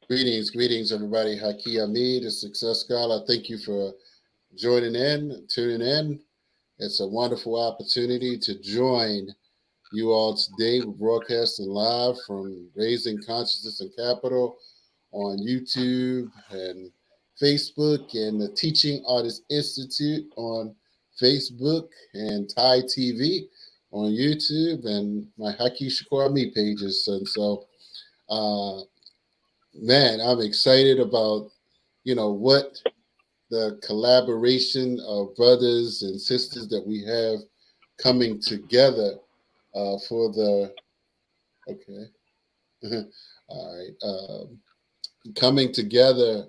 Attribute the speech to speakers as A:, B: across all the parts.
A: Greetings, everybody. Haki Hamid, the Success Scholar. Thank you for tuning in. It's a wonderful opportunity to join you all today. We're broadcasting live from Raising Consciousness and Capital on YouTube and Facebook, and the Teaching Artist Institute on Facebook, and Thai TV on YouTube, and my Haki Shakur Hamid pages. And so, man, I'm excited about, what the collaboration of brothers and sisters that we have coming together for the, okay, all right, coming together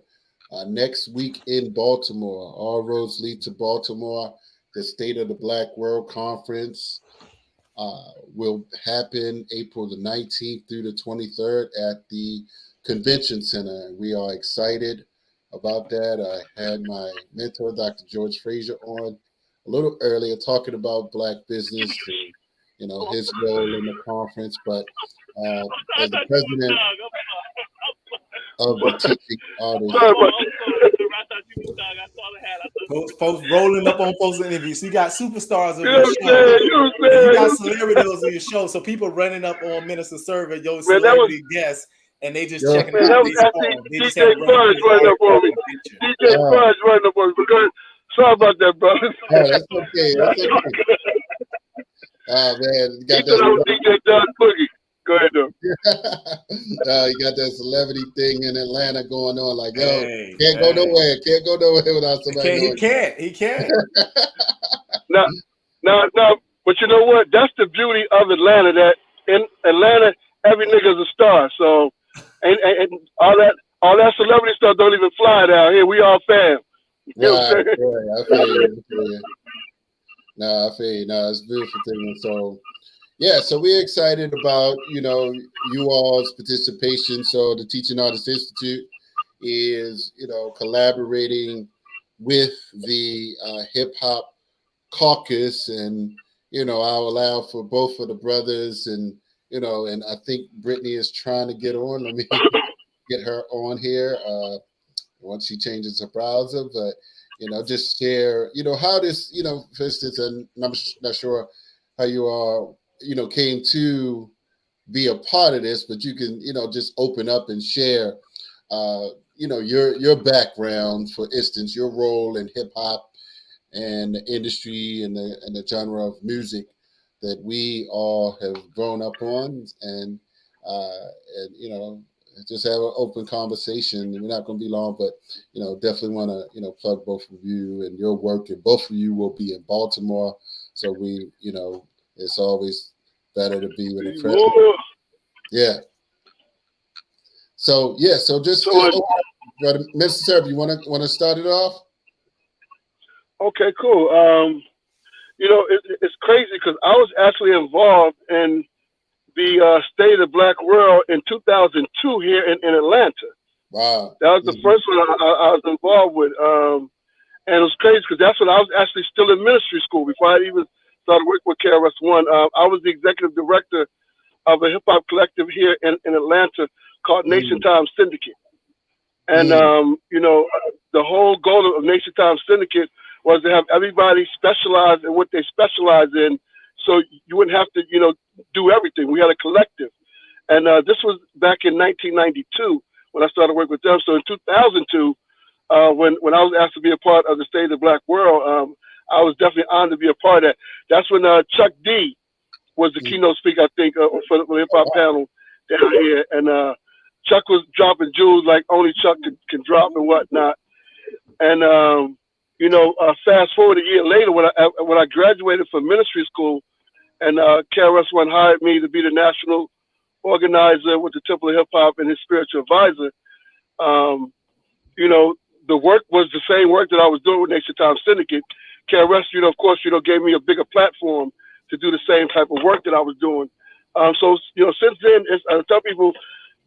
A: next week in Baltimore. All roads lead to Baltimore. The State of the Black World Conference will happen April the 19th through the 23rd at the Convention Center. We are excited about that. I had my mentor, Dr. George Frazier, on a little earlier talking about Black business and, his role in the conference. But as the president of the Teaching Artists,
B: folks rolling up on folks in interviews. So you got superstars on your show. You got celebrities on your show. So people running up on Minister Server, your celebrity guests, and they just checking out these songs.
C: DJ Fudge running up on me. DJ Fudge running up on me. Because, sorry about that, brother.
A: Oh, that's okay. That's okay. Oh, man. You got
C: that DJ Don Boogie. Go ahead, though.
A: You got that celebrity thing in Atlanta going on, like, can't go nowhere. Can't go nowhere without somebody.
B: He can't.
C: Now, but you know what? That's the beauty of Atlanta. That in Atlanta, every nigga's a star. So, and all that celebrity stuff don't even fly down here. We all fam.
A: Right. I feel you. No, I feel you. No, it's a beautiful thing. And so, yeah, so we're excited about, you all's participation. So the Teaching Artist Institute is, collaborating with the Hip Hop Caucus, and, I'll allow for both of the brothers, and, and I think Brittany is trying to get on. Let me get her on here once she changes her browser, but, just share, how this, for instance, and I'm not sure how you are, came to be a part of this, but you can, just open up and share, your background, for instance, your role in hip hop and the industry and the genre of music that we all have grown up on, and just have an open conversation. We're not going to be long, but definitely want to plug both of you and your work, and both of you will be in Baltimore, so we it's always better to be with a friend. Yeah. So just Mr. Serb, you want to start it off?
C: Okay, cool. It's crazy because I was actually involved in the State of the Black World in 2002 here in Atlanta.
A: Wow.
C: That was the first one I was involved with. And it was crazy because that's when I was actually still in ministry school before I even started working with KRS-One. I was the executive director of a hip-hop collective here in Atlanta called Nation Time Syndicate. And, the whole goal of Nation Time Syndicate was to have everybody specialize in what they specialize in, so you wouldn't have to, do everything. We had a collective. And this was back in 1992 when I started working with them. So in 2002, when I was asked to be a part of the State of the Black World, I was definitely honored to be a part of that. That's when Chuck D was the keynote speaker, I think, for the hip-hop panel down here. And Chuck was dropping jewels like only Chuck can drop and whatnot. And, fast forward a year later, when I graduated from ministry school, and KRS-One hired me to be the national organizer with the Temple of Hip Hop and his spiritual advisor. The work was the same work that I was doing with Nation Time Syndicate. KRS, of course, gave me a bigger platform to do the same type of work that I was doing. Since then, I tell people,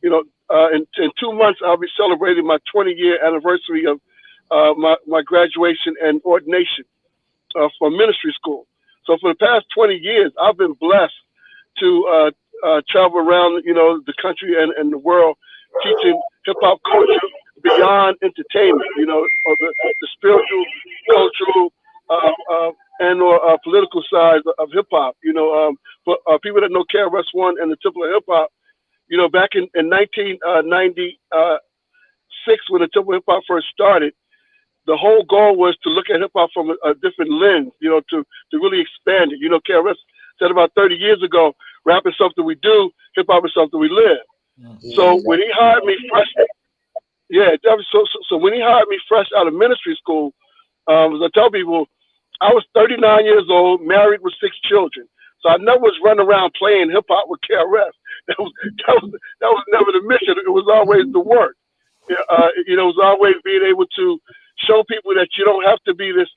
C: in 2 months, I'll be celebrating my 20-year anniversary of my graduation and ordination from ministry school. So for the past 20 years, I've been blessed to travel around, the country and the world, teaching hip hop culture beyond entertainment, or the spiritual, cultural, and or political side of hip hop. For people that know KRS-One and the Temple of Hip Hop, back in 1996 when the Temple of Hip Hop first started, the whole goal was to look at hip hop from a different lens, to really expand it. KRS said about 30 years ago, rap is something we do, hip hop is something we live. Mm-hmm. So when he hired me fresh, so when he hired me fresh out of ministry school, as I tell people, I was 39 years old, married with 6 children. So I never was running around playing hip hop with KRS. That was never the mission. It was always the work. It was always being able to show people that you don't have to be this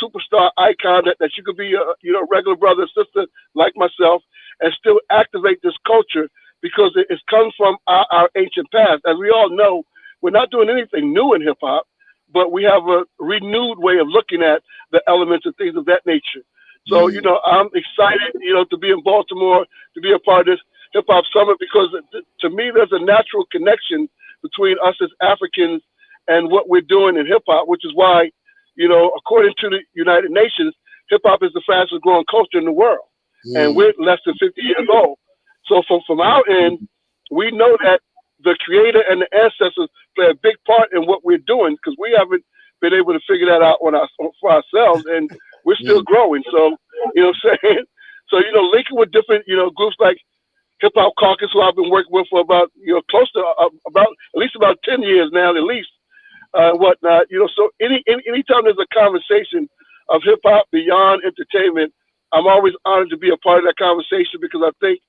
C: superstar icon, that you could be a regular brother and sister like myself and still activate this culture because it's come from our ancient past. As we all know, we're not doing anything new in hip hop, but we have a renewed way of looking at the elements and things of that nature. So, I'm excited, to be in Baltimore, to be a part of this hip hop summit because to me, there's a natural connection between us as Africans and what we're doing in hip hop, which is why, according to the United Nations, hip hop is the fastest growing culture in the world. And we're less than 50 years old. So from our end, we know that the creator and the ancestors play a big part in what we're doing because we haven't been able to figure that out for ourselves, and we're still growing. So, what I'm saying? So, linking with different, groups like Hip Hop Caucus, who I've been working with for about, close to at least 10 years now, at least, whatnot. So anytime there's a conversation of hip hop beyond entertainment, I'm always honored to be a part of that conversation because I think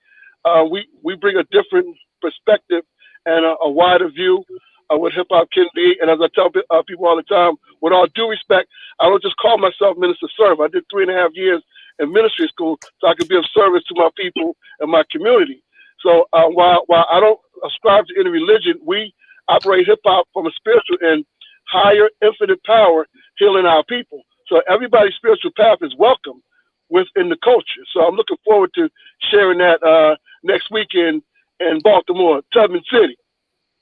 C: we bring a different perspective and a wider view of what hip hop can be. And as I tell people all the time, with all due respect, I don't just call myself Minister Server. I did 3.5 years in ministry school so I could be of service to my people and my community. So while I don't ascribe to any religion, we operate hip hop from a spiritual and higher infinite power healing our people. So everybody's spiritual path is welcome within the culture. So I'm looking forward to sharing that next weekend in Baltimore, Tubman City.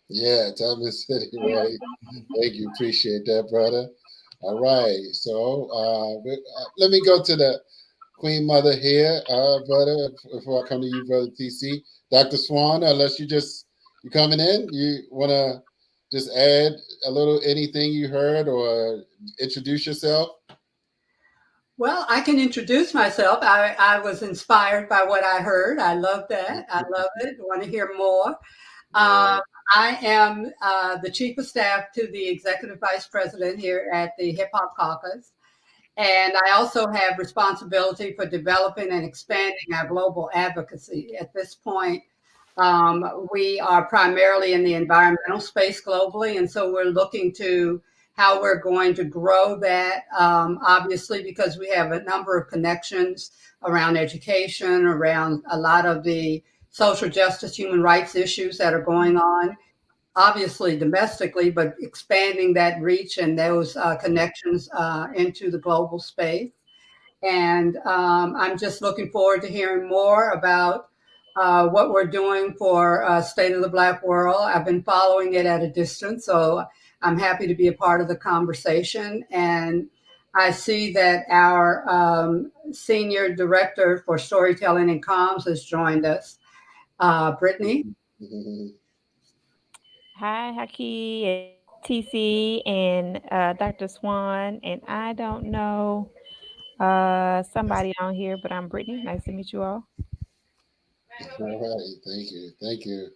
A: Yeah, Tubman City, right. Thank you. Appreciate that, brother. All right. So let me go to the Queen Mother here, brother, before I come to you, Brother TC. Dr. Swan, unless you coming in, you want to just add a little anything you heard or introduce yourself?
D: Well, I can introduce myself. I was inspired by what I heard. I love that. I love it. I want to hear more. I am the Chief of Staff to the Executive Vice President here at the Hip Hop Caucus. And I also have responsibility for developing and expanding our global advocacy. At this point, we are primarily in the environmental space globally. And so we're looking to how we're going to grow that, obviously, because we have a number of connections around education, around a lot of the social justice, human rights issues that are going on, obviously domestically, but expanding that reach and those connections into the global space. And I'm just looking forward to hearing more about what we're doing for State of the Black World. I've been following it at a distance, so I'm happy to be a part of the conversation. And I see that our Senior Director for Storytelling and Comms has joined us, Brittany.
E: Hi, Haki, TC, and Dr. Swan. And I don't know somebody on here, but I'm Brittany. Nice to meet you all.
A: All right. Thank you. Thank you.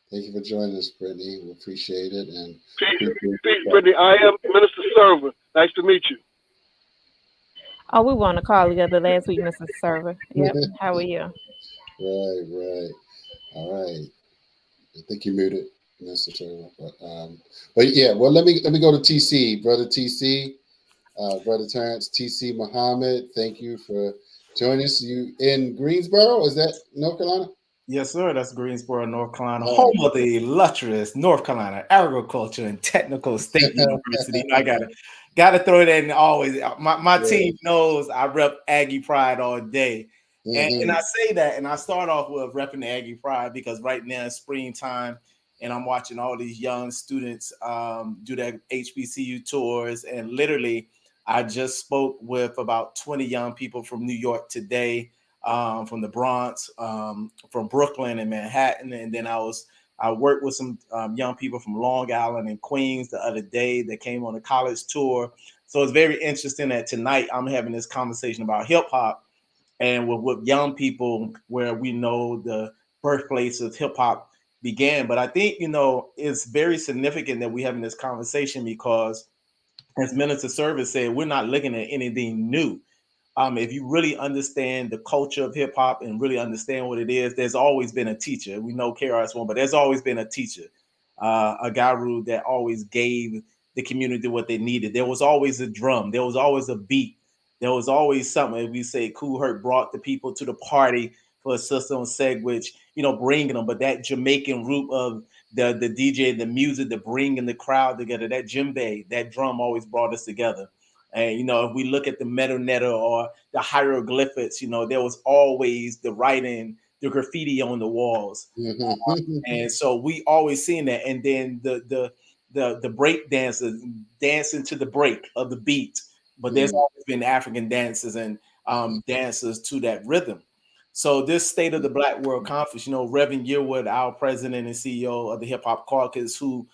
A: Thank you for joining us, Brittany. We appreciate it. And
C: Peace, Brittany. I am Minister Server. Nice to meet you.
E: Oh, we were on a call together last week, Mr. Server. Yep. How are you?
A: Right. All right. I think you muted, Mr. Server. But yeah, well, let me go to TC, Brother TC, Brother Terrence, TC Muhammad. Thank you for joining us. You in Greensboro? Is that North Carolina?
B: Yes, sir. That's Greensboro, North Carolina, home of the illustrious North Carolina Agriculture and Technical State University. I gotta throw that in always. My team knows I rep Aggie Pride all day. And I say that, and I start off with repping the Aggie Pride because right now it's springtime. and I'm watching all these young students do their HBCU tours. And literally, I just spoke with about 20 young people from New York today, from the Bronx, from Brooklyn and Manhattan. And then I worked with some young people from Long Island and Queens the other day that came on a college tour. So it's very interesting that tonight I'm having this conversation about hip hop and with young people where we know the birthplace of hip hop began. But I think, it's very significant that we're having this conversation because, as Minister Service said, we're not looking at anything new. If you really understand the culture of hip hop and really understand what it is, there's always been a teacher. We know KRS-One, but there's always been a teacher, a guru that always gave the community what they needed. There was always a drum. There was always a beat. There was always something. We say Kool Herc brought the people to the party for a sister on Seg, which, bringing them. But that Jamaican root of the DJ, the music, the bringing the crowd together, that djembe, that drum always brought us together. And, if we look at the metal netter or the hieroglyphics, there was always the writing, the graffiti on the walls. And so we always seen that. And then the break dancers dancing to the break of the beat. But there's always been African dances and dancers to that rhythm. So this State of the Black World Conference, Reverend Yearwood, our president and CEO of the Hip Hop Caucus, who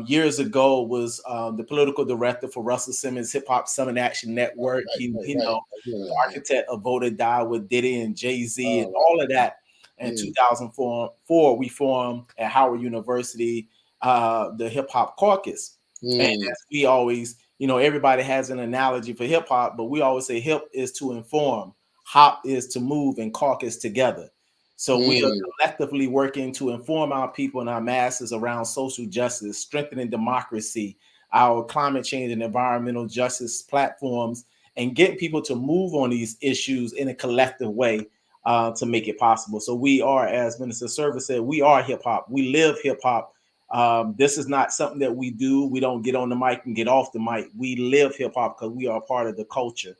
B: years ago was the political director for Russell Simmons Hip Hop Summit Action Network. The architect of Vote or Die with Diddy and Jay-Z and all of that. In 2004, we formed at Howard University the Hip Hop Caucus. And as we always, everybody has an analogy for hip hop, but we always say hip is to inform, hop is to move, and caucus together. So we are collectively working to inform our people and our masses around social justice, strengthening democracy, our climate change and environmental justice platforms, and getting people to move on these issues in a collective way to make it possible. So we are, as Minister Service said, we are hip hop. We live hip hop. This is not something that we do. We don't get on the mic and get off the mic. We live hip hop because we are part of the culture.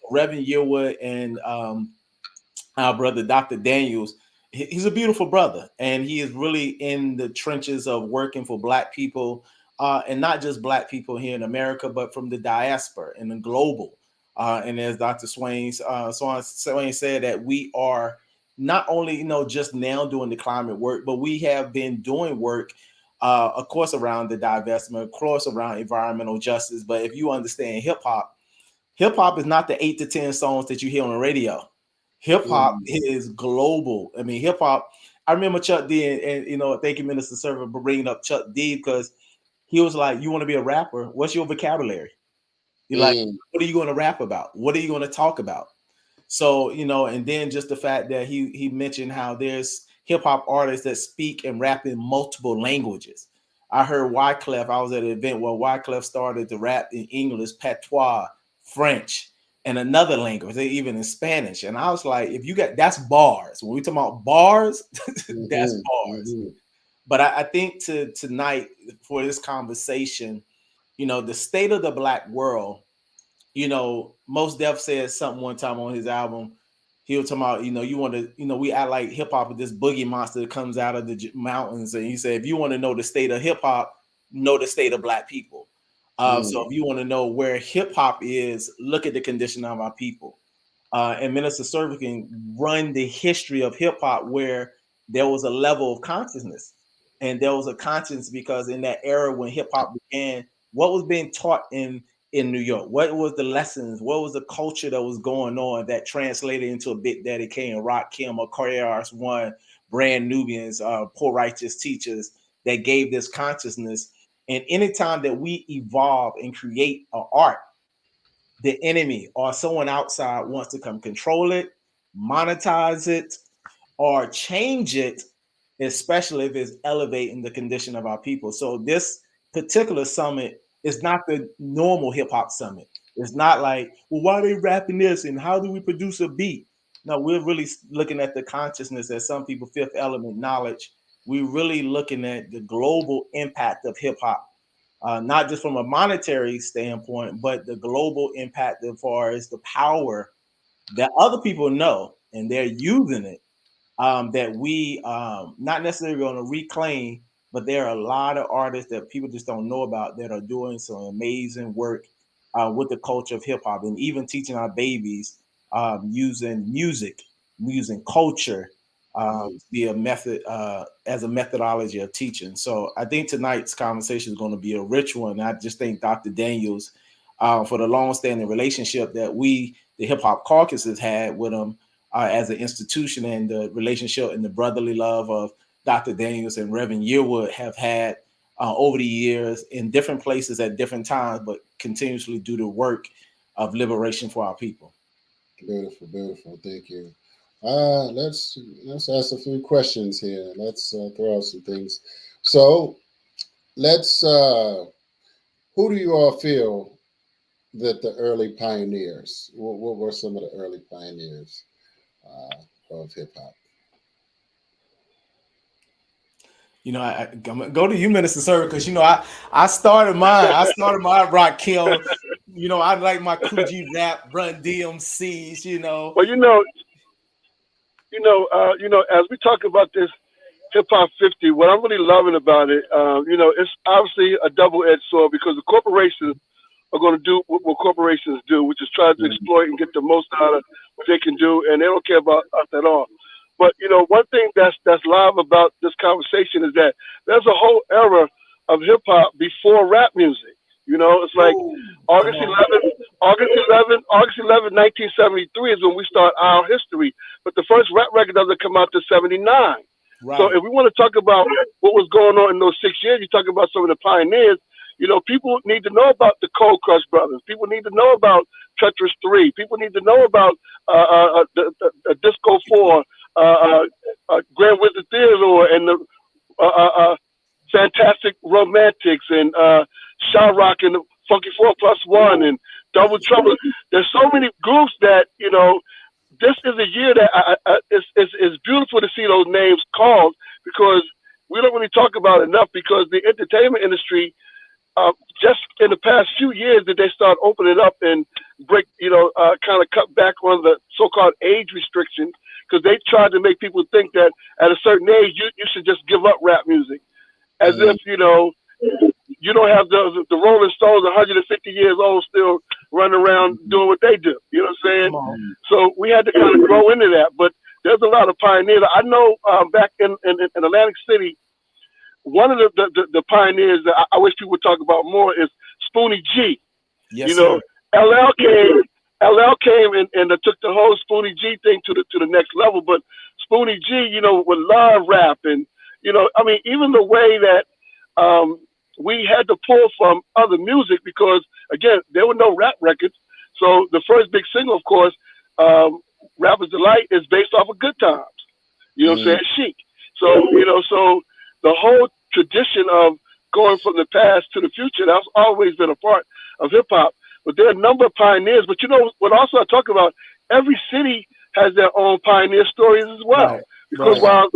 B: Reverend Yearwood and our brother, Dr. Daniels, he's a beautiful brother, and he is really in the trenches of working for Black people, and not just Black people here in America, but from the diaspora and the global. And as Dr. Swain said, that we are not only, just now doing the climate work, but we have been doing work, of course, around the divestment, of course, around environmental justice. But if you understand hip hop is not the 8 to 10 songs that you hear on the radio. Hip hop is global. I mean, hip hop. I remember Chuck D, and thank you, Minister Server, for bringing up Chuck D, because he was like, "You want to be a rapper? What's your vocabulary? You're like, what are you going to rap about? What are you going to talk about?" So, and then just the fact that he mentioned how there's hip hop artists that speak and rap in multiple languages. I heard Wyclef. I was at an event where Wyclef started to rap in English, patois, French, and another language, even in Spanish. And I was like, that's bars. When we talk about bars, that's bars. But I think tonight for this conversation, the state of the Black world, Mos Def said something one time on his album. He was talking about, you want to, we act like hip hop is this boogie monster that comes out of the mountains. And he said, if you want to know the state of hip hop, know the state of Black people. So if you want to know where hip hop is, look at the condition of our people. And Minister Server can run the history of hip hop where there was a level of consciousness, and there was a conscience because in that era when hip hop began, what was being taught in New York? What was the lessons? What was the culture that was going on that translated into a Big Daddy Kane, Rakim, or KRS-One, Brand Nubians, Poor Righteous Teachers that gave this consciousness? And anytime that we evolve and create an art, the enemy or someone outside wants to come control it, monetize it, or change it, especially if it's elevating the condition of our people. So this particular summit is not the normal hip hop summit. It's not like, well, why are they rapping this and how do we produce a beat? No, we're really looking at the consciousness that some people, fifth element knowledge. We're really looking at the global impact of hip hop, not just from a monetary standpoint, but the global impact as far as the power that other people know and they're using it that we not necessarily going to reclaim, but there are a lot of artists that people just don't know about that are doing some amazing work with the culture of hip hop, and even teaching our babies using music, using culture to be a method as a methodology of teaching. So I think tonight's conversation is going to be a rich one. I just thank Dr. Daniels for the long-standing relationship that we, the Hip Hop Caucus, has had with him as an institution, and the relationship and the brotherly love of Dr. Daniels and Reverend Yearwood have had over the years in different places at different times, but continuously do the work of liberation for our people.
A: Beautiful, beautiful. Thank you. Let's ask a few questions here. Let's throw out some things. So let's who do you all feel that the early pioneers? What were some of the early pioneers of hip hop?
B: You know, I'm gonna go to you, Minister Server, because you know I started mine. I started my rock kill. You know, I like my Coogee rap, Run DMCs. You know.
C: Well, as we talk about this Hip Hop 50, what I'm really loving about it, it's obviously a double-edged sword, because the corporations are going to do what corporations do, which is try to exploit and get the most out of what they can do, and they don't care about us at all. But one thing that's live about this conversation is that there's a whole era of hip hop before rap music. It's like August 11, 1973 is when we start our history. But the first rap record doesn't come out till 79. Right. So if we want to talk about what was going on in those 6 years, you talk about some of the pioneers. People need to know about the Cold Crush Brothers. People need to know about Tetris 3. People need to know about the Disco 4, Grand Wizard Theodore, and the Fantastic Romantics, and Shyrock and the Funky 4+1, and Double Trouble. There's so many groups that, this is a year that it's beautiful to see those names called, because we don't really talk about it enough, because the entertainment industry, just in the past few years, did they start opening up and break, kind of cut back on the so-called age restriction, because they tried to make people think that at a certain age, you should just give up rap music. As if, you don't have the Rolling Stones 150 years old still running around doing what they do. You know what I'm saying? So we had to kind of grow into that. But there's a lot of pioneers. I know back in Atlantic City, one of the pioneers that I wish people would talk about more is Spoonie G.
B: Yes, sir.
C: LL came and took the whole Spoonie G thing to the next level. But Spoonie G, with love rap, and even the way that we had to pull from other music, because again, there were no rap records. So the first big single, of course, Rapper's Delight, is based off of Good Times. You know what I'm saying? Chic. So, so the whole tradition of going from the past to the future, that's always been a part of hip hop. But there are a number of pioneers. But what also I talk about, every city has their own pioneer stories as well. Right. Because while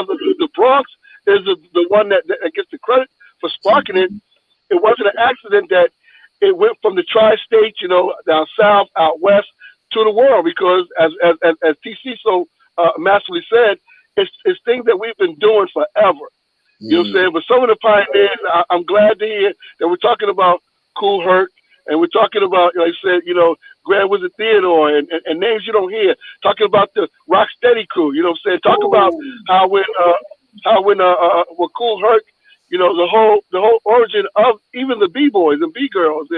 C: the Bronx is the one that gets the credit for sparking it, it wasn't an accident that it went from the tri-state, down south, out west, to the world. Because as TC so masterfully said, it's things that we've been doing forever. You know what I'm saying? But some of the pioneers, I'm glad to hear that we're talking about Kool Herc, and we're talking about, like I said, Grand Wizard Theodore, and names you don't hear. Talking about the Rocksteady crew, you know what I'm saying? Talk about how when Kool Herc, the whole origin of even the B-boys and B-girls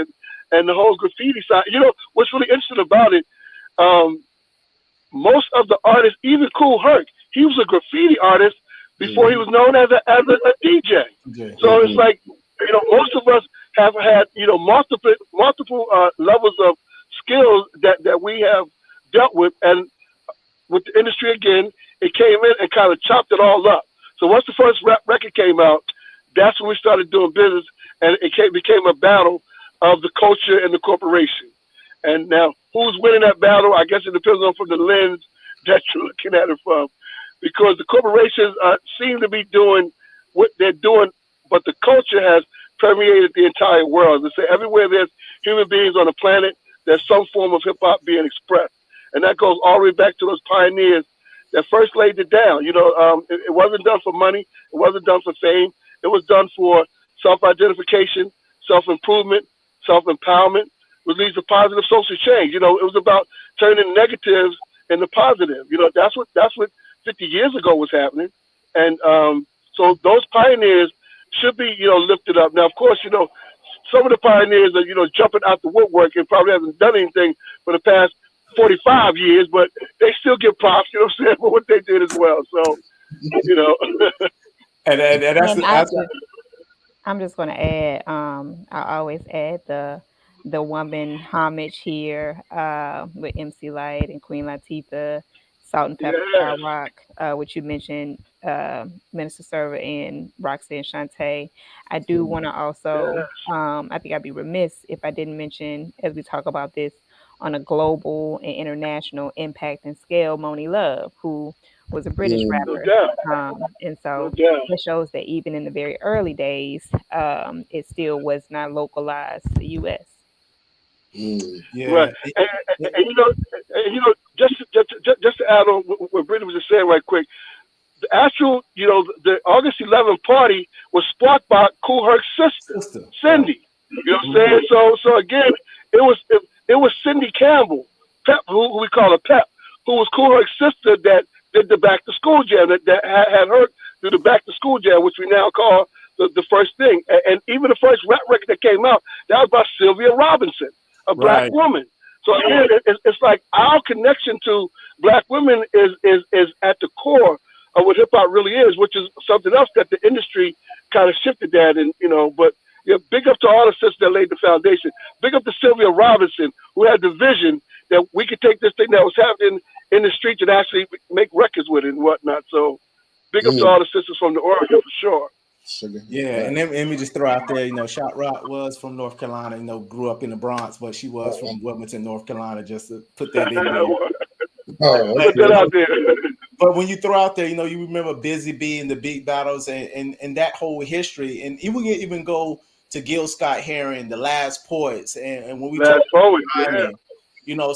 C: and the whole graffiti side. What's really interesting about it, most of the artists, even Kool Herc, he was a graffiti artist before he was known as a DJ. So it's like, most of us have had, multiple levels of skills that we have dealt with. And with the industry, again, it came in and kind of chopped it all up. So once the first rap record came out, that's when we started doing business, and it became a battle of the culture and the corporation. And now, who's winning that battle? I guess it depends on from the lens that you're looking at it from. Because the corporations seem to be doing what they're doing, but the culture has permeated the entire world. They say everywhere there's human beings on the planet, there's some form of hip hop being expressed. And that goes all the way back to those pioneers that first laid it down. It wasn't done for money. It wasn't done for fame. It was done for self-identification, self-improvement, self-empowerment, which leads to positive social change. It was about turning negatives into positive. That's what 50 years ago was happening, and so those pioneers should be lifted up. Now, of course, some of the pioneers are jumping out the woodwork and probably haven't done anything for the past 45 years, but they still get props, for what they did as well. So,
B: and that's
E: I'm just going to add. I always add the woman homage here with MC Light and Queen Latifah, Salt and Pepper,
C: yes.
E: Rock, which you mentioned, Minister Server and Roxanne Shante. I do want to also, I think I'd be remiss if I didn't mention, as we talk about this on a global and international impact and scale, Moni Love, who was a British rapper. And so it shows that even in the very early days, it still was not localized to the U.S.
C: Yeah. Right. And just to add on what Brittany was just saying right quick, the actual, the August 11th party was sparked by Kool Herc's sister, Cindy. You know what I'm saying? So again, it was Cindy Campbell, Pep, who we call her Pep, who was Kool Herc's sister that did the Back to School Jam, that had her do the Back to School Jam, which we now call the first thing. And even the first rap record that came out, that was by Sylvia Robinson, a black woman. So again, it's like our connection to black women is at the core of what hip hop really is, which is something else that the industry kind of shifted that. And but big up to all the sisters that laid the foundation. Big up to Sylvia Robinson, who had the vision that we could take this thing that was happening in the streets and actually make records with it and whatnot. So big up to all the sisters from the Oregon for sure.
B: Yeah, and then let me just throw out there, Shot Rock was from North Carolina, grew up in the Bronx, but she was from Wilmington, North Carolina, just to put that in there.
C: Put that out there.
B: But when you throw out there, you remember Busy Bee and the beat battles and that whole history, and even go to Gil Scott-Heron, the Last Poets, and when we talk about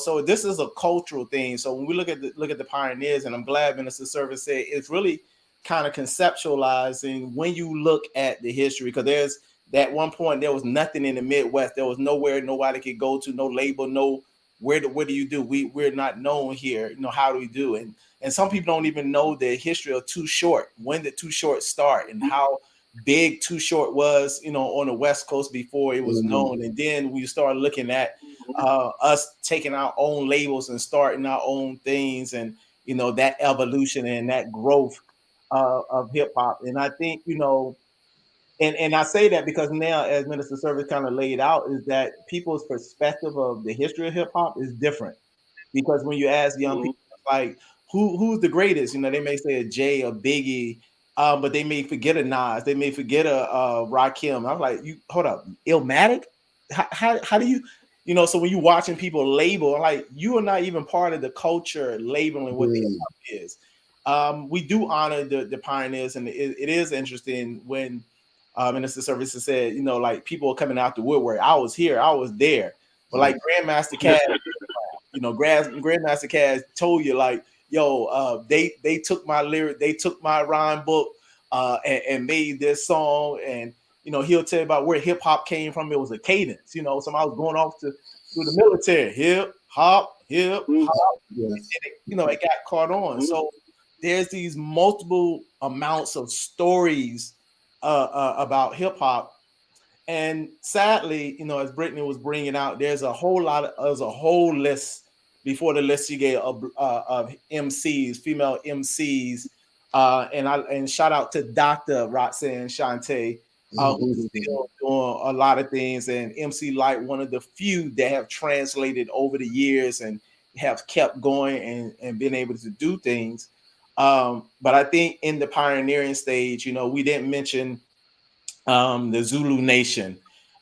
B: so this is a cultural thing. So when we look at the pioneers, and I'm glad Minister Service said it's really kind of conceptualizing when you look at the history, because there's that one point there was nothing in the Midwest. There was nowhere nobody could go to, no label, no what do you do? We're not known here. How do we do? And some people don't even know the history of Too Short. When did Too Short start and how big Too Short was, on the West Coast before it was known. And then we started looking at us taking our own labels and starting our own things, and that evolution and that growth of hip hop. And I think, and I say that because now, as Minister Service kind of laid out, is that people's perspective of the history of hip hop is different. Because when you ask young people, like, who's the greatest, they may say a Jay, a Biggie, but they may forget a Nas, they may forget a Rakim. I'm like, you hold up, Illmatic? How do you, so when you watching people label, like, you are not even part of the culture labeling what the hip hop is. We do honor the pioneers, and it is interesting when Minister Services said, like, people are coming out the woodwork. I was here, I was there, but like Grandmaster Cass, Grandmaster Cass told you, like, yo, they took my lyric, they took my rhyme book, and made this song, and he'll tell you about where hip hop came from. It was a cadence, somebody was going off to the military, hip hop, and it got caught on. So there's these multiple amounts of stories about hip hop, and sadly, as Brittany was bringing out, there's a whole list before the list you gave of MCs, female MCs, and shout out to Dr. Roxanne Shante, who's still doing a lot of things, and MC Light, one of the few that have translated over the years and have kept going and been able to do things. But I think in the pioneering stage, we didn't mention the Zulu Nation,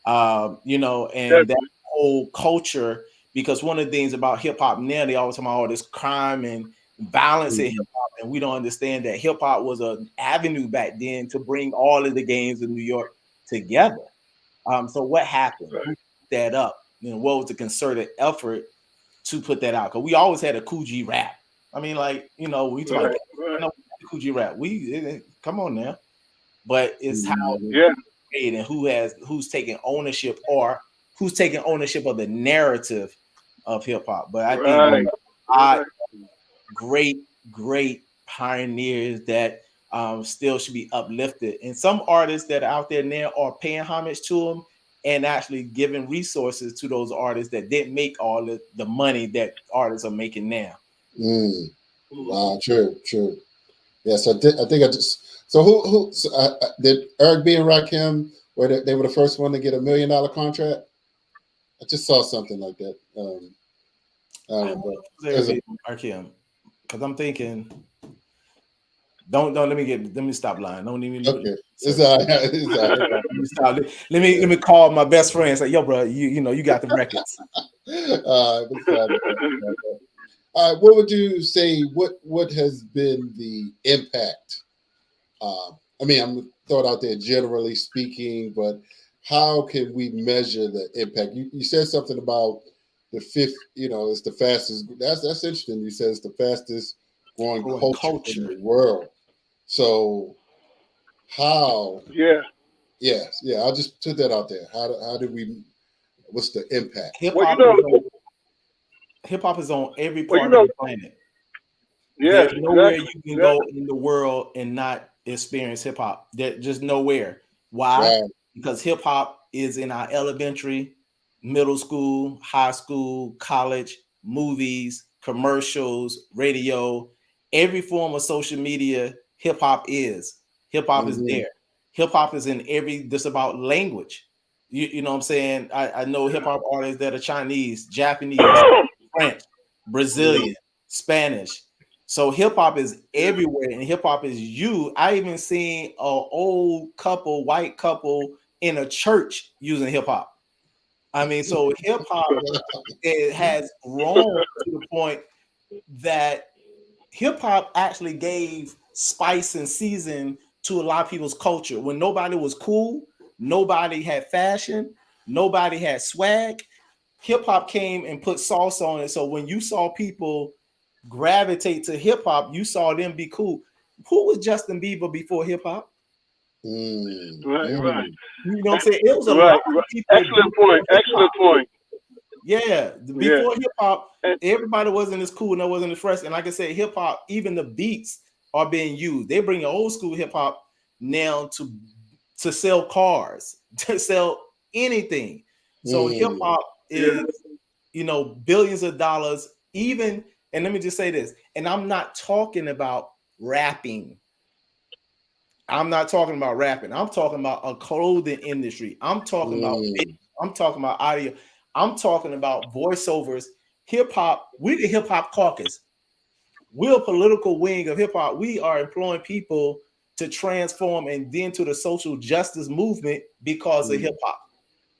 B: and that whole culture, because one of the things about hip hop now, they always talk about all this crime and violence in hip hop, and we don't understand that hip hop was an avenue back then to bring all of the gangs in New York together. So what happened? Who put that up? What was the concerted effort to put that out? Because we always had a Coogee rap. I mean, like, you know, we talk about Coogee rap. Come on now, but it's how and who's taking ownership or who's taking ownership of the narrative of hip hop. But I think great pioneers that still should be uplifted, and some artists that are out there now are paying homage to them and actually giving resources to those artists that didn't make all the money that artists are making now.
A: Wow, true. Yeah, so I think I just who did Eric B and Rakim, where they were the first one to get $1 million contract? I just saw something like that.
B: Rakim, because I'm thinking. Don't let me stop lying. Don't even.
A: Okay. It's all right.
B: Let me call my best friend and say, yo, bro, you got the records.
A: All right, what would you say? What has been the impact? I mean, I'm throwing out there generally speaking, but how can we measure the impact? You said something about the fifth. It's the fastest. That's interesting. You said it's the fastest growing culture in the world. So how?
C: Yeah.
A: I'll just put that out there. How do we? What's the impact?
B: Hip hop is on every part of the planet.
C: Yeah,
B: there's nowhere you can go in the world and not experience hip hop. There's just nowhere. Why? Right. Because hip hop is in our elementary, middle school, high school, college, movies, commercials, radio, every form of social media. Hip hop is. Hip hop is there. Hip hop is in just about language. You know what I'm saying? I know hip hop artists that are Chinese, Japanese, French, Brazilian, Spanish. So hip hop is everywhere, and hip hop is you. I even seen an old white couple in a church using hip hop. I mean, so hip hop it has grown to the point that hip hop actually gave spice and season to a lot of people's culture. When nobody was cool, nobody had fashion, nobody had swag, hip hop came and put sauce on it. So when you saw people gravitate to hip hop, you saw them be cool. Who was Justin Bieber before hip hop?
C: Right.
B: You know what I'm saying? It was a lot of people.
C: Excellent point.
B: Yeah, before hip hop, everybody wasn't as cool and that wasn't as fresh. And like I said, hip hop, even the beats are being used. They bring old school hip hop now to sell cars, to sell anything. So hip hop is, billions of dollars. Even, and let me just say this, and I'm not talking about rapping. I'm talking about a clothing industry. I'm talking about video. I'm talking about audio. I'm talking about voiceovers. Hip hop, we the hip hop caucus. We're a political wing of hip hop. We are employing people to transform and then to the social justice movement because of hip hop.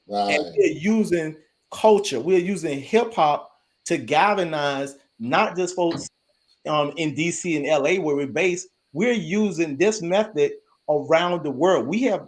B: Right. And we're using culture. We're using hip hop to galvanize not just folks in DC and LA where we're based. We're using this method around the world. We have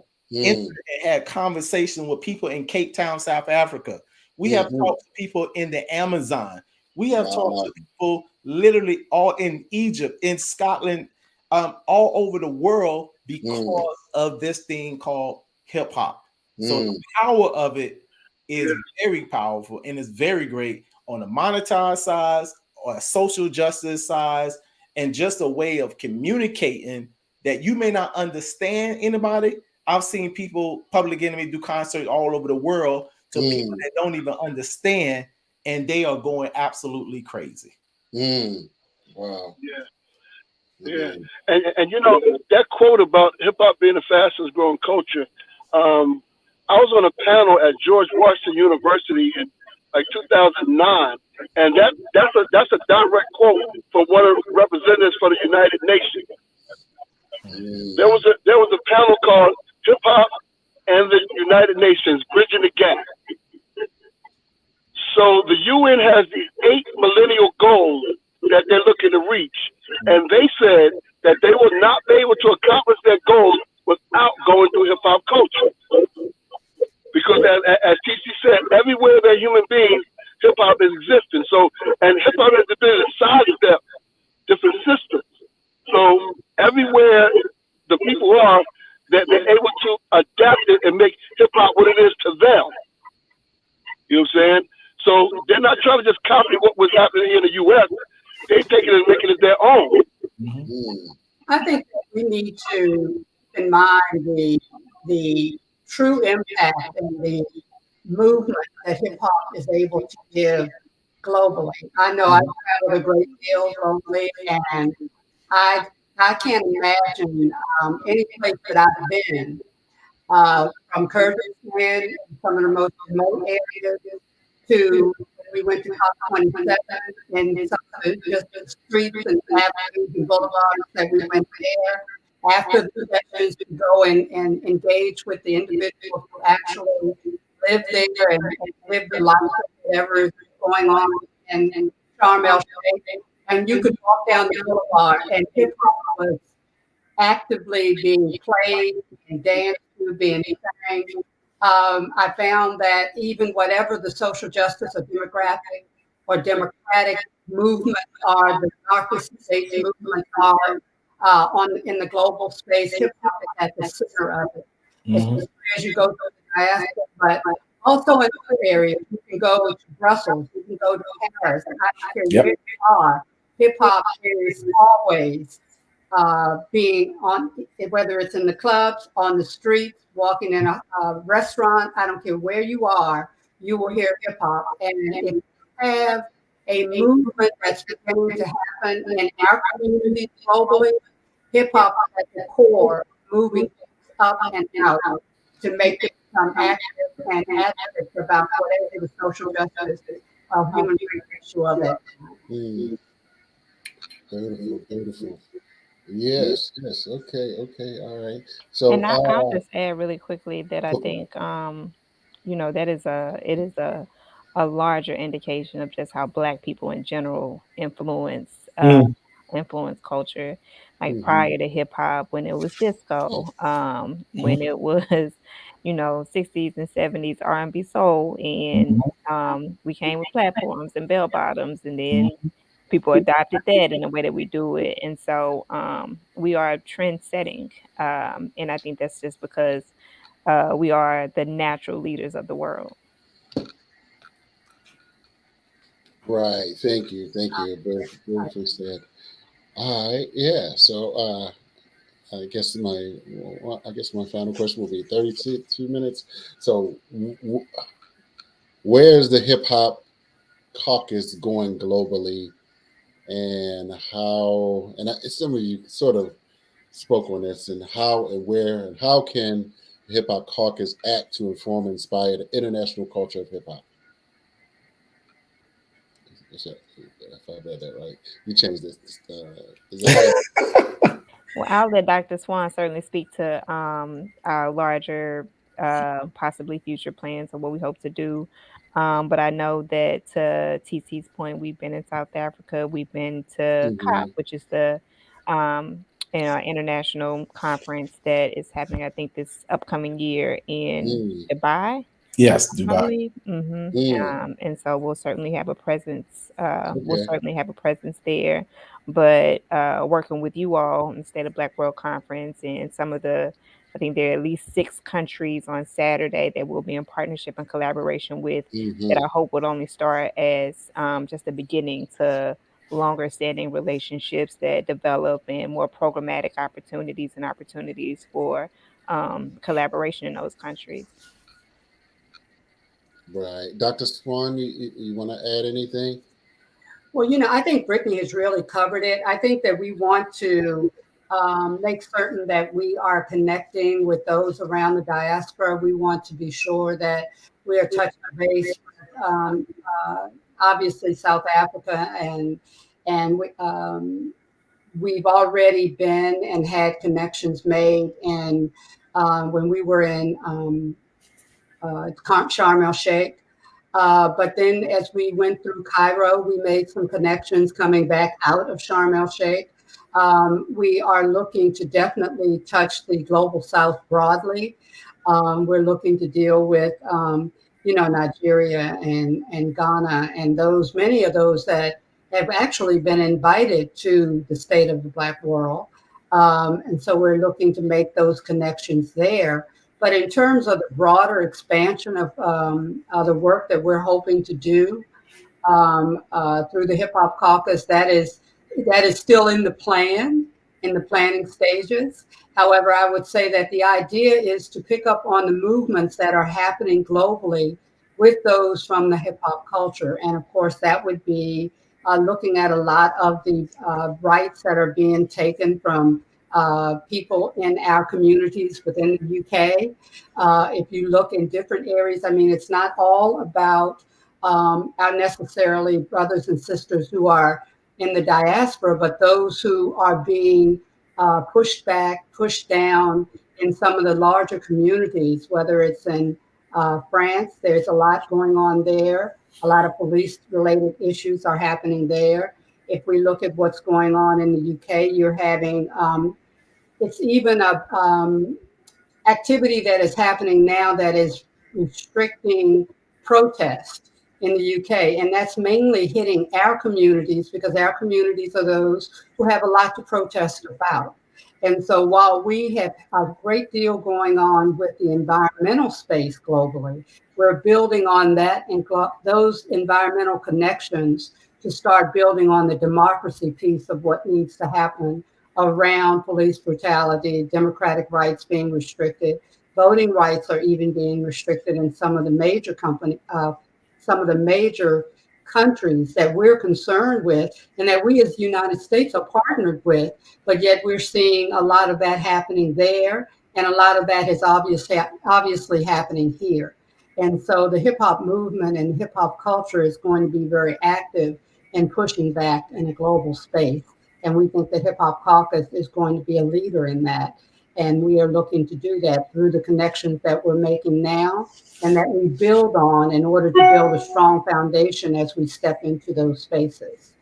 B: had conversations with people in Cape Town, South Africa. We have talked to people in the Amazon. We have talked to people literally all in Egypt, in Scotland, all over the world because of this thing called hip hop. So the power of it is very powerful and it's very great on the monetized side or a social justice side, and just a way of communicating that you may not understand anybody. I've seen people, Public Enemy, do concerts all over the world to people that don't even understand, and they are going absolutely crazy.
A: Wow.
C: Yeah. And that quote about hip hop being the fastest growing culture, I was on a panel at George Washington University in like 2009, and that's a direct quote from one of the representatives for the United Nations. There was a panel called Hip Hop and the United Nations Bridging the Gap. So the UN has these 8 millennial goals that they're looking to reach, and they said that they will not be able to accomplish their goals without going through hip hop culture. Because as TC said, everywhere there are human beings, hip hop is existing. So, and hip hop has been a sidestep hip hop what it is to them. You know what I'm saying? So they're not trying to just copy what was happening here in the U.S. They taking it and making it their own.
D: Mm-hmm. I think we need to keep in mind the true impact and the movement that hip hop is able to give globally. I know I've traveled a great deal globally, and I can't imagine any place that I've been, from Kyrgyzstan, some of the most remote areas, to we went to Caucus 27 and some of just the streets and avenues and boulevards that we went there. After the sessions, we go and engage with the individuals who actually live there and live the life of whatever is going on in Sharm el Sheikh. And you could walk down the boulevard and hip hop was actively being played and danced to, being sang. I found that even whatever the social justice or democratic movements are, the darkest states movements are in the global space, hip hop is at the center of it. Mm-hmm. As you go to the diaspora, but also in other areas, you can go to Brussels, you can go to Paris, and I don't care where you are. Hip hop is always being on, whether it's in the clubs, on the streets, walking in a restaurant, I don't care where you are, you will hear hip hop. And if you have a movement that's beginning to happen in our community globally, hip hop is at the core, moving things up and out to make it become active and advocates about whatever the social justice of human rights issue of it.
A: Beautiful, beautiful. Yes, okay, all right. So,
E: and I'll just add really quickly that I think, that it is a larger indication of just how Black people in general influence culture. Like prior to hip hop, when it was disco, when it was, 60s and 70s R&B soul, and we came with platforms and bell bottoms, and then people adopted that in the way that we do it. And so we are trend setting. And I think that's just because we are the natural leaders of the world.
A: Right. Thank you. Beautifully said. All right. Yeah. So I guess my final question will be 32 minutes. So where's the hip hop caucus going globally? And how, and some of you sort of spoke on this, and how and where and how can the Hip Hop Caucus act to inform and inspire the international culture of hip hop? If I read that right, you changed this.
E: Well, I'll let Dr. Swan certainly speak to our larger, possibly future plans of what we hope to do. But I know that to TC's point, we've been in South Africa. We've been to COP, which is the international conference that is happening, I think, this upcoming year in Dubai.
B: Yes, Dubai.
E: And so we'll certainly have a presence. We'll certainly have a presence there. But working with you all in the State of Black World Conference and some of I think there are at least 6 countries on Saturday that we'll be in partnership and collaboration with, that I hope would only start as just the beginning to longer standing relationships that develop and more programmatic opportunities for collaboration in those countries.
A: Right. Dr. Swan, you want to add anything?
D: Well, I think Brittany has really covered it. I think that we want to make certain that we are connecting with those around the diaspora. We want to be sure that we are touching base with, obviously, South Africa, and we've already been and had connections made. And when we were in Sharm el Sheikh. But then as we went through Cairo, we made some connections coming back out of Sharm el Sheikh. We are looking to definitely touch the global South broadly. We're looking to deal with, Nigeria and Ghana, and many of those that have actually been invited to the State of the Black World. And so we're looking to make those connections there. But in terms of the broader expansion of the work that we're hoping to do through the Hip Hop Caucus, that is still in the planning stages. However, I would say that the idea is to pick up on the movements that are happening globally with those from the hip hop culture. And of course, that would be looking at a lot of the rights that are being taken from people in our communities within the UK. If you look in different areas, I mean, it's not all about our necessarily brothers and sisters who are in the diaspora, but those who are being pushed back, pushed down in some of the larger communities, whether it's in France, there's a lot going on there. A lot of police-related issues are happening there. If we look at what's going on in the UK, you're having, it's even a activity that is happening now that is restricting protest in the UK. And that's mainly hitting our communities because our communities are those who have a lot to protest about. And so while we have a great deal going on with the environmental space globally, we're building on that and those environmental connections to start building on the democracy piece of what needs to happen around police brutality, democratic rights being restricted, voting rights are even being restricted in some of the major countries that we're concerned with and that we as the United States are partnered with, but yet we're seeing a lot of that happening there, and a lot of that is obviously happening here. And so the hip hop movement and hip hop culture is going to be very active in pushing back in a global space. And we think the Hip Hop Caucus is going to be a leader in that. And we are looking to do that through the connections that we're making now and that we build on in order to build a strong foundation as we step into those spaces.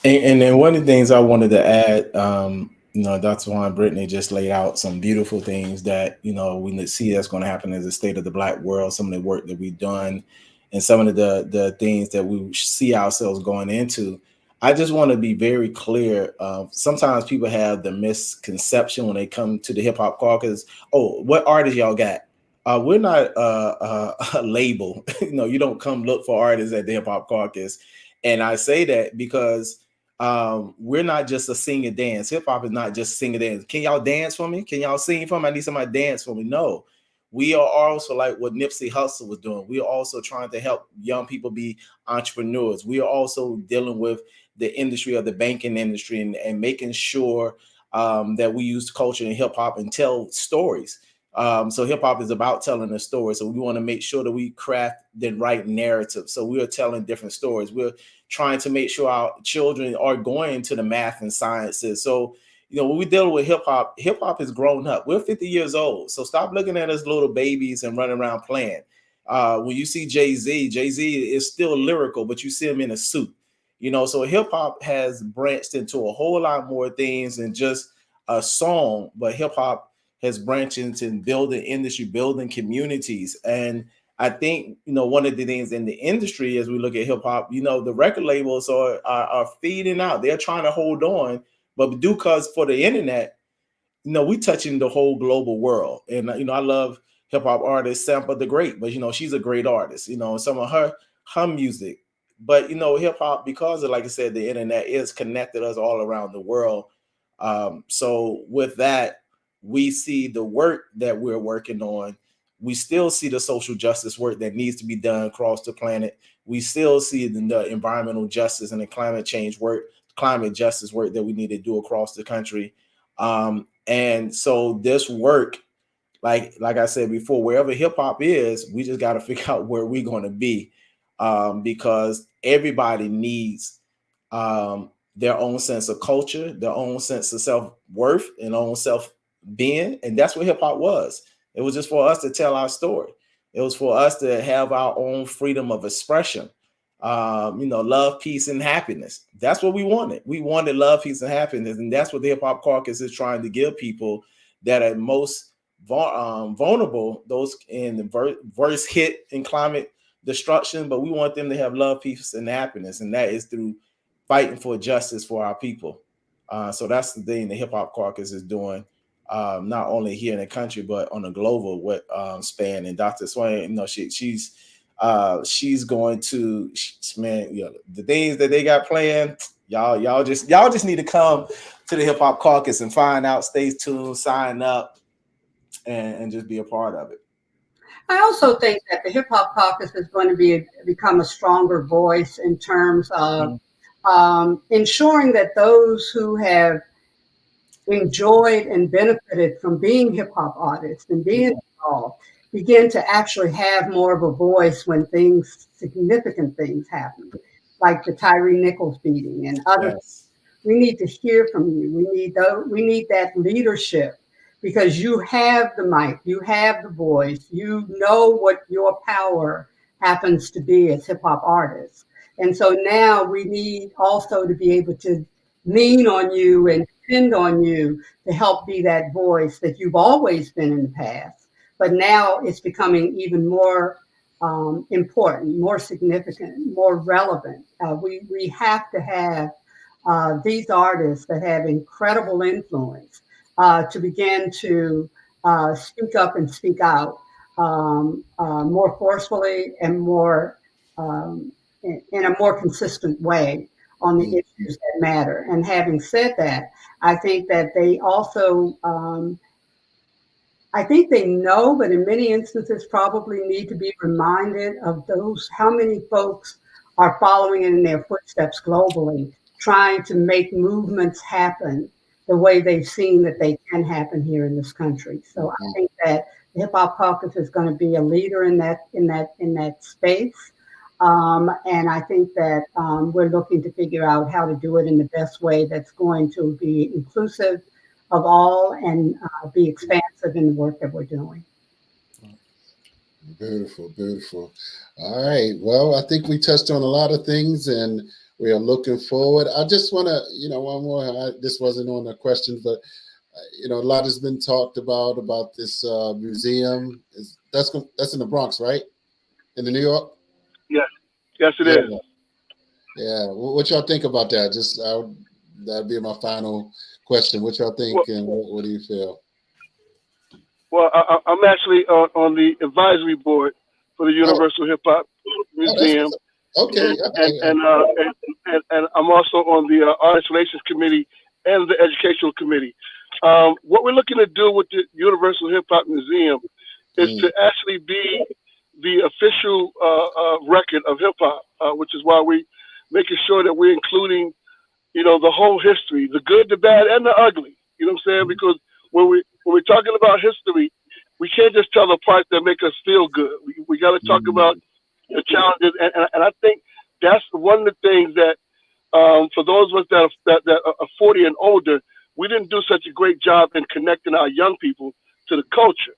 B: And then one of the things I wanted to add, Dr. Juan Brittany just laid out some beautiful things that, we see that's going to happen in the state of the Black world, some of the work that we've done and some of the things that we see ourselves going into. I just want to be very clear. Sometimes people have the misconception when they come to the Hip Hop Caucus. Oh, what artists y'all got? We're not a label. You don't come look for artists at the Hip Hop Caucus. And I say that because we're not just a sing and dance. Hip hop is not just sing and dance. Can y'all dance for me? Can y'all sing for me? I need somebody to dance for me. No. We are also like what Nipsey Hussle was doing. We are also trying to help young people be entrepreneurs. We are also dealing with the industry of the banking industry and making sure that we use culture and hip hop and tell stories. So hip hop is about telling a story. So we want to make sure that we craft the right narrative. So we are telling different stories. We're trying to make sure our children are going into the math and sciences. So, when we deal with hip hop has grown up. We're 50 years old. So stop looking at us little babies and running around playing. When you see Jay-Z is still lyrical, but you see him in a suit. So hip hop has branched into a whole lot more things than just a song, but hip hop has branched into building industry, building communities. And I think, one of the things in the industry, as we look at hip hop, the record labels are feeding out. They're trying to hold on, but because for the internet, we touching the whole global world. And, I love hip hop artist Sampa the Great, but, she's a great artist, some of her music. But, hip hop, because of, like I said, the internet is connected us all around the world. So with that, we see the work that we're working on. We still see the social justice work that needs to be done across the planet. We still see the environmental justice and the climate justice work that we need to do across the country. And so this work, like I said before, wherever hip hop is, we just got to figure out where we're going to be, because everybody needs their own sense of culture, their own sense of self-worth and own self-being. And that's what hip hop was. It was just for us to tell our story. It was for us to have our own freedom of expression. Love, peace, and happiness. That's what we wanted. We wanted love, peace, and happiness. And that's what the Hip Hop Caucus is trying to give people that are most vulnerable, those in the worst hit in climate destruction. But we want them to have love, peace, and happiness. And that is through fighting for justice for our people. So that's the thing the Hip Hop Caucus is doing. not only here in the country but on a global span. And Dr. Swain, she's going to, man, the things that they got planned. Y'all just need to come to the Hip Hop Caucus and find out. Stay tuned, sign up, and just be a part of it.
D: I also think that the Hip Hop Caucus is going to become a stronger voice in terms of ensuring that those who have enjoyed and benefited from being hip hop artists and being involved begin to actually have more of a voice when significant things happen, like the Tyree Nichols beating and others. Yes. We need to hear from you. We need that leadership, because you have the mic, you have the voice, you know what your power happens to be as hip hop artists. And so now we need also to be able to lean on you and depend on you to help be that voice that you've always been in the past. But now it's becoming even more important, more significant, more relevant. We have to have these artists that have incredible influence to begin to speak up and speak out more forcefully and more in a more consistent way on the issues that matter. And having said that, I think that they also, I think they know, but in many instances probably need to be reminded of how many folks are following in their footsteps globally, trying to make movements happen the way they've seen that they can happen here in this country. So I think that the Hip Hop Caucus is going to be a leader in that space. And I think that we're looking to figure out how to do it in the best way that's going to be inclusive of all and be expansive in the work that we're doing.
A: Beautiful, beautiful. All right. Well, I think we touched on a lot of things, and we are looking forward. I just want to, one more. This wasn't on the questions, but a lot has been talked about this museum. That's in the Bronx, right? In New York.
C: Yes, it is.
A: Yeah. What y'all think about that? That'd be my final question. What y'all think, and what do you feel?
C: Well, I'm actually on the advisory board for the Universal Hip Hop Museum.
A: Okay.
C: And I'm also on the Artist Relations Committee and the Educational Committee. What we're looking to do with the Universal Hip Hop Museum is to actually be the official record of hip hop, which is why we making sure that we're including, the whole history, the good, the bad, and the ugly. You know what I'm saying? Because when we're talking about history, we can't just tell the parts that make us feel good. We got to talk about the challenges, and I think that's one of the things that for those of us that are 40 and older, we didn't do such a great job in connecting our young people to the culture.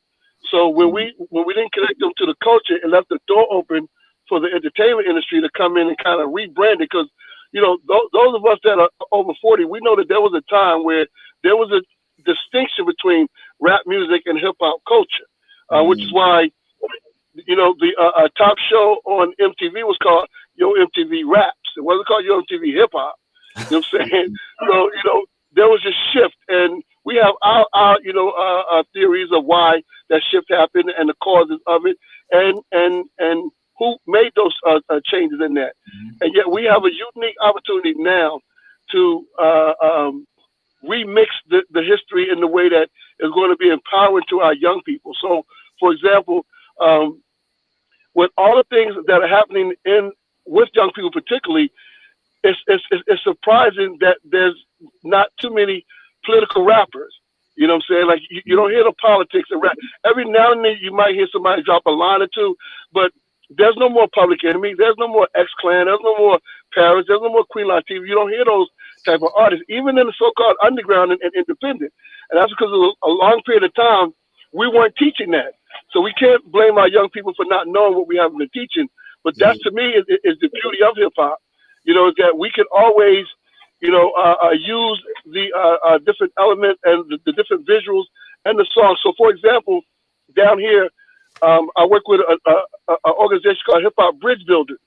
C: So when we didn't connect them to the culture, it left the door open for the entertainment industry to come in and kind of rebrand it. Because those of us that are over 40, we know that there was a time where there was a distinction between rap music and hip hop culture, which is why the top show on MTV was called Yo MTV Raps. It wasn't called Yo MTV Hip Hop. You know what I'm saying? So there was a shift, and we have our theories of why that shift happened and the causes of it, and who made those changes in that. And yet we have a unique opportunity now to remix the history in the way that is going to be empowering to our young people. So, for example, with all the things that are happening with young people particularly, it's surprising that there's not too many political rappers. You know what I'm saying? Like you don't hear the politics of rap. Every now and then you might hear somebody drop a line or two, but there's no more Public Enemy. There's no more X-Clan. There's no more Paris. There's no more Queen Latifah. You don't hear those type of artists, even in the so-called underground and independent. And that's because of a long period of time, we weren't teaching that. So we can't blame our young people for not knowing what we haven't been teaching. But that, to me, is the beauty of hip-hop. Is that we can always, use the different elements and the different visuals and the songs. So, for example, down here, I work with an organization called Hip Hop Bridge Builders.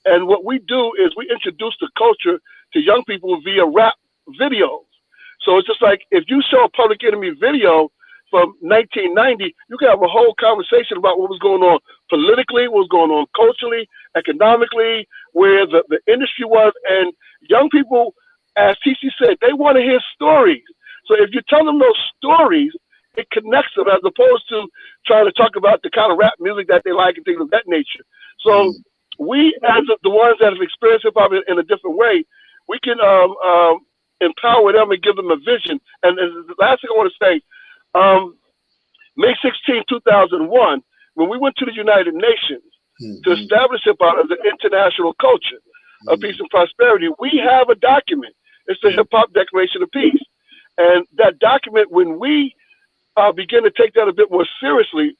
C: And what we do is we introduce the culture to young people via rap videos. So it's just like if you show a Public Enemy video from 1990, you can have a whole conversation about what was going on politically, what was going on culturally, economically, where the industry was. And young people, as TC said, they want to hear stories. So if you tell them those stories, it connects them as opposed to trying to talk about the kind of rap music that they like and things of that nature. So we, as the ones that have experienced hip hop in a different way, we can empower them and give them a vision. And the last thing I want to say, May 16, 2001, when we went to the United Nations to establish hip hop as an international culture of peace and prosperity, we have a document. It's the Hip Hop Declaration of Peace. And that document, when we begin to take that a bit more seriously,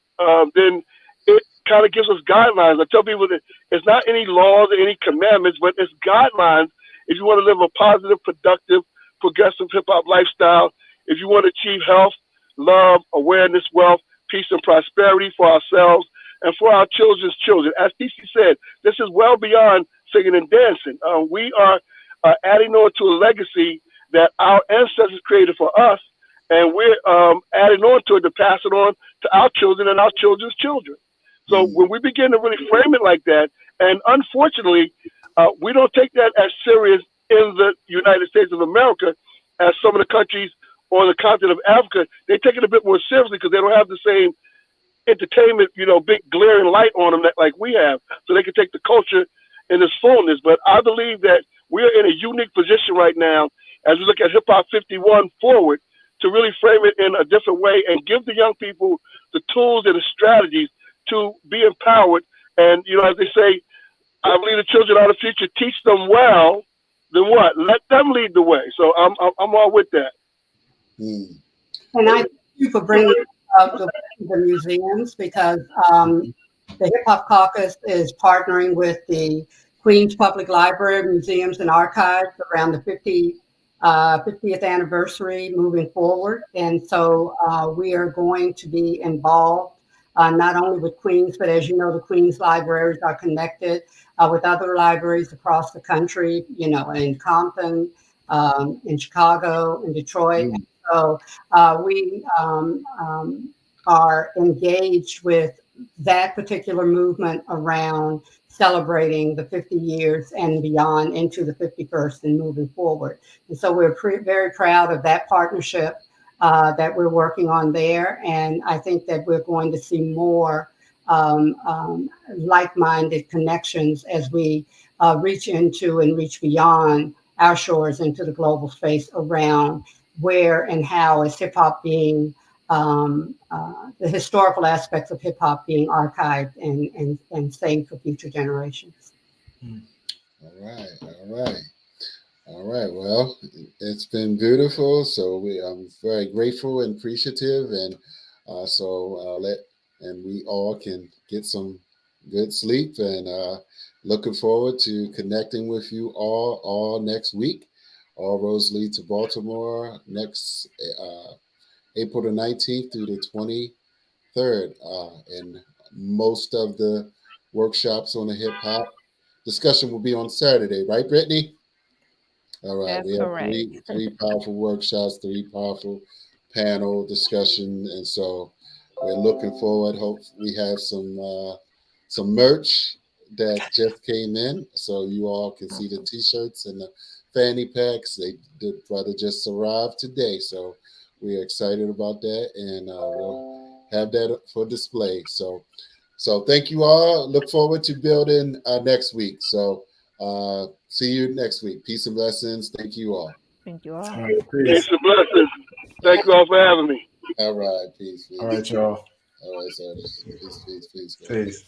C: then it kind of gives us guidelines. I tell people that it's not any laws or any commandments, but it's guidelines if you want to live a positive, productive, progressive hip-hop lifestyle, if you want to achieve health, love, awareness, wealth, peace, and prosperity for ourselves and for our children's children. As TC said, this is well beyond singing and dancing. We are adding on to a legacy that our ancestors created for us, and we're adding on to it to pass it on to our children and our children's children. So when we begin to really frame it like that, and unfortunately, we don't take that as serious in the United States of America as some of the countries on the continent of Africa. They take it a bit more seriously because they don't have the same entertainment, big glaring light on them like we have, so they can take the culture in its fullness. But I believe that we're in a unique position right now as we look at Hip Hop 51 forward to really frame it in a different way and give the young people the tools and the strategies to be empowered. And, as they say, I believe the children are the future. Teach them well, then what? Let them lead the way. So I'm all with that.
D: And I thank you for bringing up the museums, because the Hip Hop Caucus is partnering with the Queens Public Library, Museums and Archives around the 50th anniversary moving forward. And so we are going to be involved not only with Queens, but as you know, the Queens libraries are connected with other libraries across the country, in Compton, in Chicago, in Detroit. And so we are engaged with that particular movement around celebrating the 50 years and beyond into the 51st and moving forward. And so we're very proud of that partnership that we're working on there. And I think that we're going to see more like-minded connections as we reach into and reach beyond our shores into the global space around where and how is hip-hop being the historical aspects of hip hop being archived and saved for future generations.
A: All right. Well, it's been beautiful. So I'm very grateful and appreciative, and and we all can get some good sleep. And looking forward to connecting with you all next week. All roads lead to Baltimore next April the 19th through the 23rd. And most of the workshops on the hip hop discussion will be on Saturday, right, Brittany? All right.
E: That's correct.
A: We have three powerful workshops, 3 powerful panel discussion. And so we're looking forward. Hope we have some merch that just came in, so you all can see the t-shirts and the fanny packs. The brother just arrived today, so we're excited about that, and we'll have that for display. So thank you all. Look forward to building next week. So see you next week. Peace and blessings. Thank you all.
E: Thank you all.
C: All right, peace and blessings. Thank you all for having me.
A: All right. Peace.
B: All right, y'all.
A: All right, sir. Peace.
B: Peace.